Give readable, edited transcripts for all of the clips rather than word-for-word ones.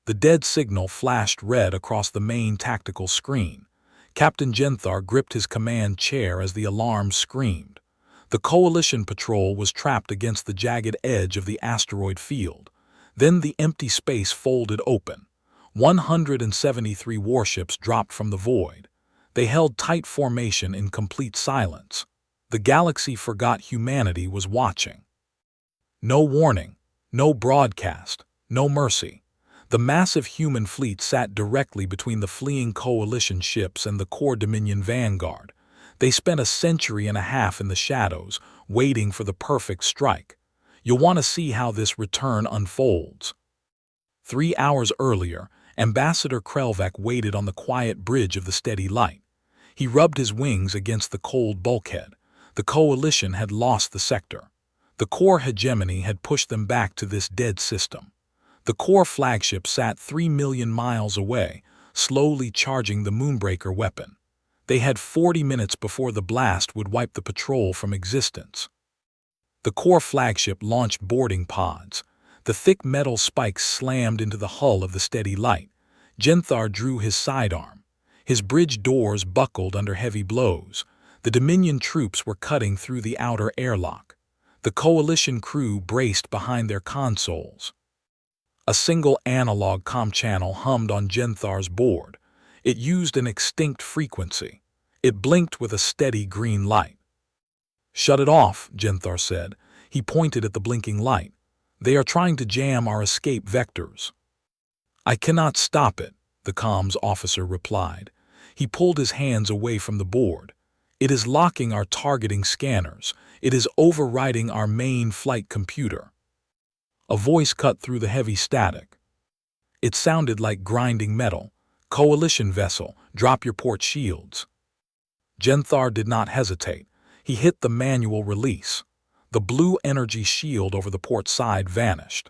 The dead signal flashed red across the main tactical screen. Captain Genthar gripped his command chair as the alarm screamed. The Coalition patrol was trapped against the jagged edge of the asteroid field. Then the empty space folded open. 173 warships dropped from the void. They held tight formation in complete silence. The galaxy forgot humanity was watching. No warning, no broadcast, no mercy. The massive human fleet sat directly between the fleeing Coalition ships and the core Dominion vanguard. They spent a century and a half in the shadows, waiting for the perfect strike. You'll want to see how this return unfolds. 3 hours earlier, Ambassador Krelvek waited on the quiet bridge of the Steady Light. He rubbed his wings against the cold bulkhead. The Coalition had lost the sector. The core hegemony had pushed them back to this dead system. The core flagship sat 3 million miles away, slowly charging the Moonbreaker weapon. They had 40 minutes before the blast would wipe the patrol from existence. The core flagship launched boarding pods. The thick metal spikes slammed into the hull of the Steady Light. Genthar drew his sidearm. His bridge doors buckled under heavy blows. The Dominion troops were cutting through the outer airlock. The Coalition crew braced behind their consoles. A single analog comm channel hummed on Genthar's board. It used an extinct frequency. It blinked with a steady green light. "Shut it off," Genthar said. He pointed at the blinking light. "They are trying to jam our escape vectors." "I cannot stop it," the comms officer replied. He pulled his hands away from the board. "It is locking our targeting scanners. It is overriding our main flight computer." A voice cut through the heavy static. It sounded like grinding metal. "Coalition vessel, drop your port shields." Genthar did not hesitate. He hit the manual release. The blue energy shield over the port side vanished.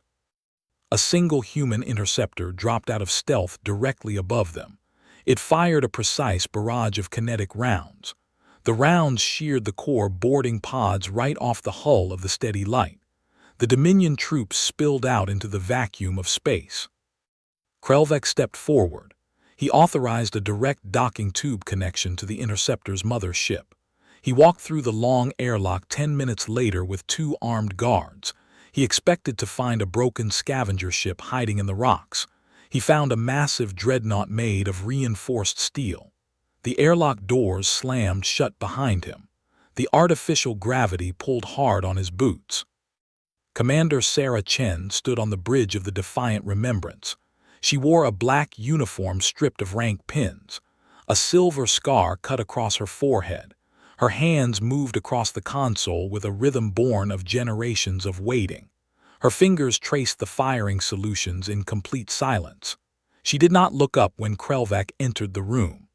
A single human interceptor dropped out of stealth directly above them. It fired a precise barrage of kinetic rounds. The rounds sheared the core boarding pods right off the hull of the Steady Light. The Dominion troops spilled out into the vacuum of space. Krelvek stepped forward. He authorized a direct docking tube connection to the interceptor's mother ship. He walked through the long airlock 10 minutes later with 2 armed guards. He expected to find a broken scavenger ship hiding in the rocks. He found a massive dreadnought made of reinforced steel. The airlock doors slammed shut behind him. The artificial gravity pulled hard on his boots. Commander Sarah Chen stood on the bridge of the Defiant Remembrance. She wore a black uniform stripped of rank pins. A silver scar cut across her forehead. Her hands moved across the console with a rhythm born of generations of waiting. Her fingers traced the firing solutions in complete silence. She did not look up when Krelvek entered the room.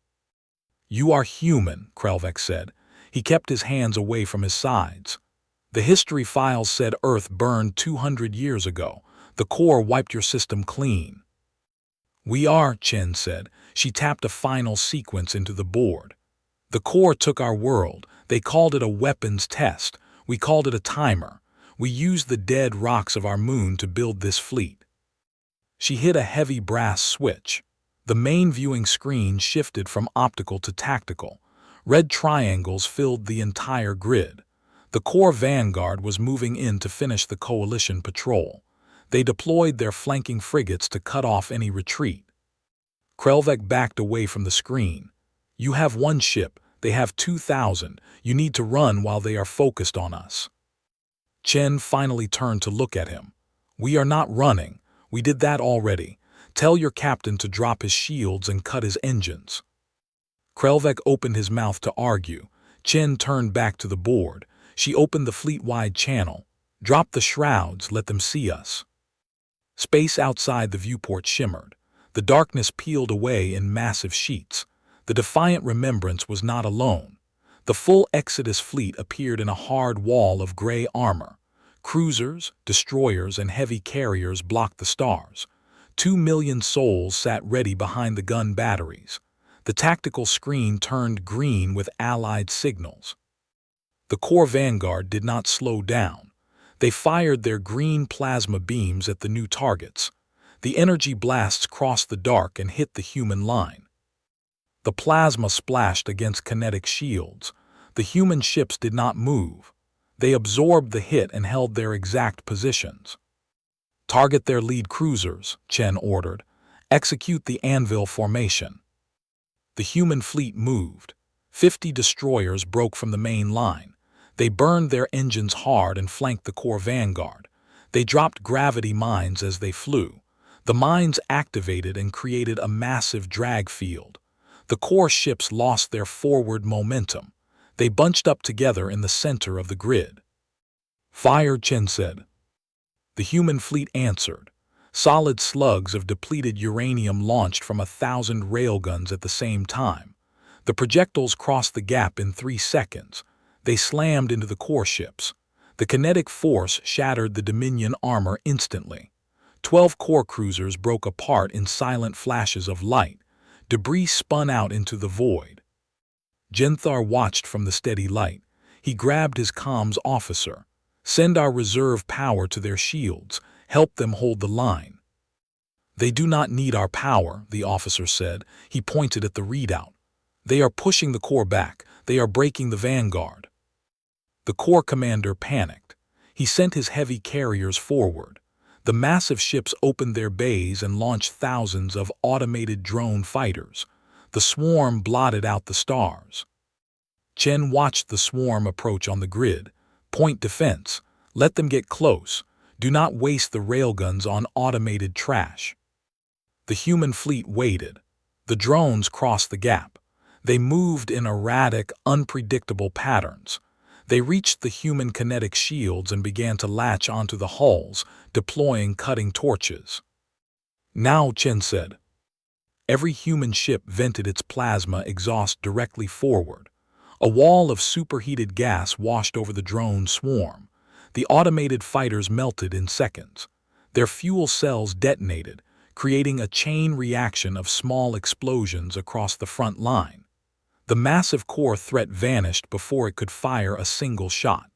"You are human," Krelvek said. He kept his hands away from his sides. "The history files said Earth burned 200 years ago. The core wiped your system clean." "We are," Chen said. She tapped a final sequence into the board. "The core took our world. They called it a weapons test. We called it a timer. We used the dead rocks of our moon to build this fleet." She hit a heavy brass switch. The main viewing screen shifted from optical to tactical. Red triangles filled the entire grid. The core vanguard was moving in to finish the Coalition patrol. They deployed their flanking frigates to cut off any retreat. Krelvek backed away from the screen. "You have 1 ship, they have 2,000. You need to run while they are focused on us." Chen finally turned to look at him. "We are not running. We did that already. Tell your captain to drop his shields and cut his engines." Krelvek opened his mouth to argue. Chen turned back to the board. She opened the fleet-wide channel. "Drop the shrouds, let them see us." Space outside the viewport shimmered. The darkness peeled away in massive sheets. The Defiant Remembrance was not alone. The full Exodus fleet appeared in a hard wall of gray armor. Cruisers, destroyers, and heavy carriers blocked the stars. 2 million souls sat ready behind the gun batteries. The tactical screen turned green with Allied signals. The core vanguard did not slow down. They fired their green plasma beams at the new targets. The energy blasts crossed the dark and hit the human line. The plasma splashed against kinetic shields. The human ships did not move. They absorbed the hit and held their exact positions. "Target their lead cruisers," Chen ordered. "Execute the anvil formation." The human fleet moved. 50 destroyers broke from the main line. They burned their engines hard and flanked the core vanguard. They dropped gravity mines as they flew. The mines activated and created a massive drag field. The core ships lost their forward momentum. They bunched up together in the center of the grid. "Fire," Chen said. The human fleet answered. Solid slugs of depleted uranium launched from 1,000 railguns at the same time. The projectiles crossed the gap in 3 seconds. They slammed into the core ships. The kinetic force shattered the Dominion armor instantly. 12 core cruisers broke apart in silent flashes of light. Debris spun out into the void. Genthar watched from the steady light. He grabbed his comms officer. "Send our reserve power to their shields. Help them hold the line." "They do not need our power," the officer said. He pointed at the readout. "They are pushing the core back. They are breaking the vanguard." The Corps commander panicked. He sent his heavy carriers forward. The massive ships opened their bays and launched thousands of automated drone fighters. The swarm blotted out the stars. Chen watched the swarm approach on the grid. "Point defense. Let them get close. Do not waste the railguns on automated trash." The human fleet waited. The drones crossed the gap. They moved in erratic, unpredictable patterns. They reached the human kinetic shields and began to latch onto the hulls, deploying cutting torches. "Now," Chen said. Every human ship vented its plasma exhaust directly forward. A wall of superheated gas washed over the drone swarm. The automated fighters melted in seconds. Their fuel cells detonated, creating a chain reaction of small explosions across the front line. The massive core threat vanished before it could fire a single shot.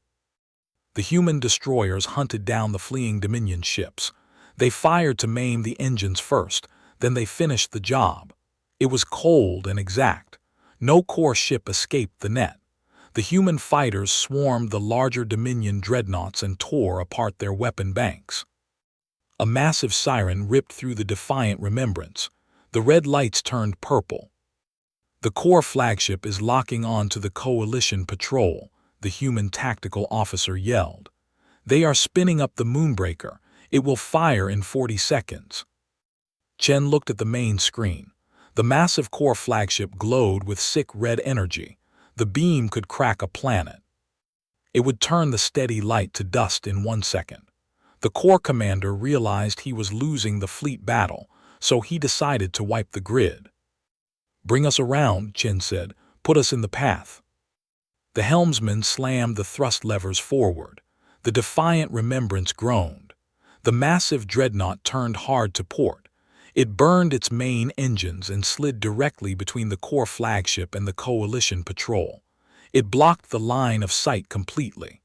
The human destroyers hunted down the fleeing Dominion ships. They fired to maim the engines first, then they finished the job. It was cold and exact. No core ship escaped the net. The human fighters swarmed the larger Dominion dreadnoughts and tore apart their weapon banks. A massive siren ripped through the defiant remembrance. The red lights turned purple. "The core flagship is locking on to the coalition patrol," the human tactical officer yelled. "They are spinning up the moonbreaker. It will fire in 40 seconds. Chen looked at the main screen. The massive core flagship glowed with sick red energy. The beam could crack a planet. It would turn the steady light to dust in 1 second. The Corps commander realized he was losing the fleet battle, so he decided to wipe the grid. "Bring us around," Chen said. "Put us in the path." The helmsman slammed the thrust levers forward. The defiant remembrance groaned. The massive dreadnought turned hard to port. It burned its main engines and slid directly between the core flagship and the coalition patrol. It blocked the line of sight completely.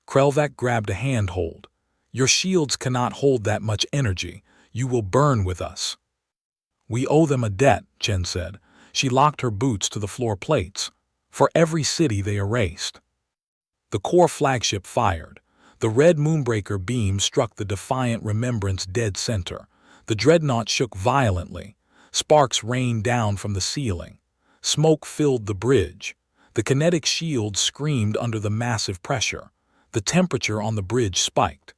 Krelvac grabbed a handhold. "Your shields cannot hold that much energy. You will burn with us." "We owe them a debt," Chen said. She locked her boots to the floor plates. "For every city they erased." The core flagship fired. The red moonbreaker beam struck the defiant remembrance dead center. The dreadnought shook violently. Sparks rained down from the ceiling. Smoke filled the bridge. The kinetic shield screamed under the massive pressure. The temperature on the bridge spiked.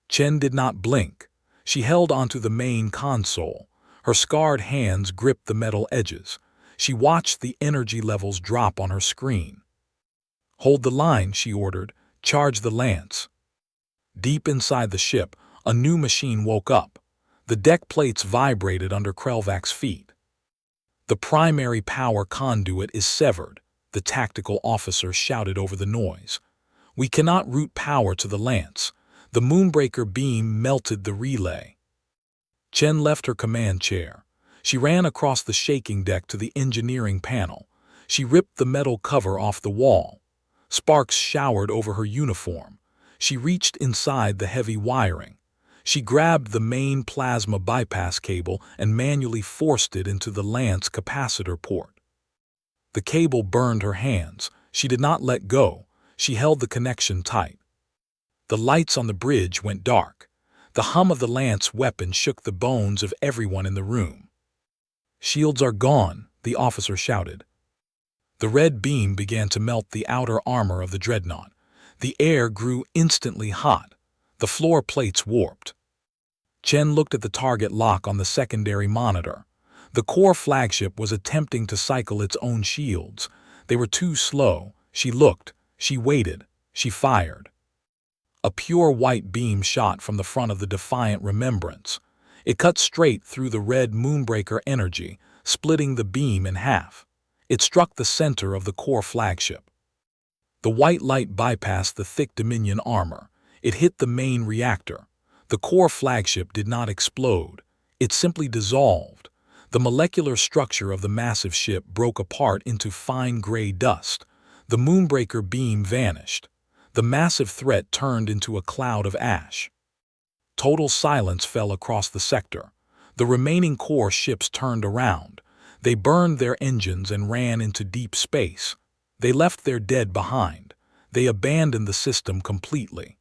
Chen did not blink. She held onto the main console. Her scarred hands gripped the metal edges. She watched the energy levels drop on her screen. "Hold the line," she ordered. "Charge the lance." Deep inside the ship, a new machine woke up. The deck plates vibrated under Krelvac's feet. "The primary power conduit is severed," the tactical officer shouted over the noise. "We cannot route power to the lance." The moonbreaker beam melted the relay. Chen left her command chair. She ran across the shaking deck to the engineering panel. She ripped the metal cover off the wall. Sparks showered over her uniform. She reached inside the heavy wiring. She grabbed the main plasma bypass cable and manually forced it into the lance capacitor port. The cable burned her hands. She did not let go. She held the connection tight. The lights on the bridge went dark. The hum of the lance weapon shook the bones of everyone in the room. "Shields are gone," the officer shouted. The red beam began to melt the outer armor of the dreadnought. The air grew instantly hot. The floor plates warped. Chen looked at the target lock on the secondary monitor. The core flagship was attempting to cycle its own shields. They were too slow. She looked. She waited. She fired. A pure white beam shot from the front of the Defiant Remembrance. It cut straight through the red Moonbreaker energy, splitting the beam in half. It struck the center of the core flagship. The white light bypassed the thick Dominion armor. It hit the main reactor. The core flagship did not explode. It simply dissolved. The molecular structure of the massive ship broke apart into fine gray dust. The Moonbreaker beam vanished. The massive threat turned into a cloud of ash. Total silence fell across the sector. The remaining core ships turned around. They burned their engines and ran into deep space. They left their dead behind. They abandoned the system completely.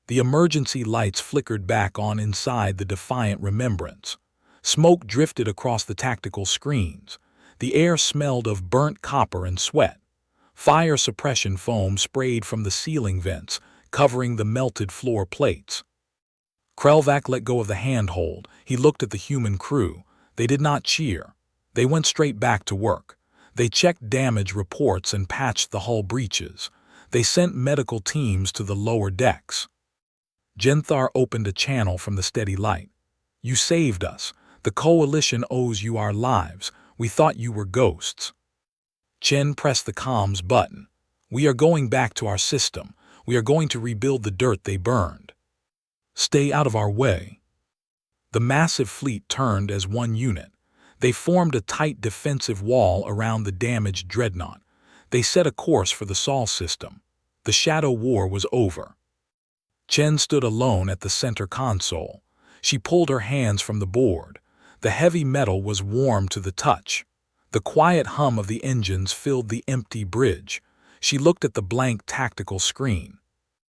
The emergency lights flickered back on inside the Defiant Remembrance. Smoke drifted across the tactical screens. The air smelled of burnt copper and sweat. Fire suppression foam sprayed from the ceiling vents, covering the melted floor plates. Krelvac let go of the handhold. He looked at the human crew. They did not cheer. They went straight back to work. They checked damage reports and patched the hull breaches. They sent medical teams to the lower decks. Genthar opened a channel from the steady light. "You saved us. The Coalition owes you our lives. We thought you were ghosts." Chen pressed the comms button. "We are going back to our system. We are going to rebuild the dirt they burned. Stay out of our way." The massive fleet turned as one unit. They formed a tight defensive wall around the damaged dreadnought. They set a course for the Sol system. The Shadow War was over. Chen stood alone at the center console. She pulled her hands from the board. The heavy metal was warm to the touch. The quiet hum of the engines filled the empty bridge. She looked at the blank tactical screen.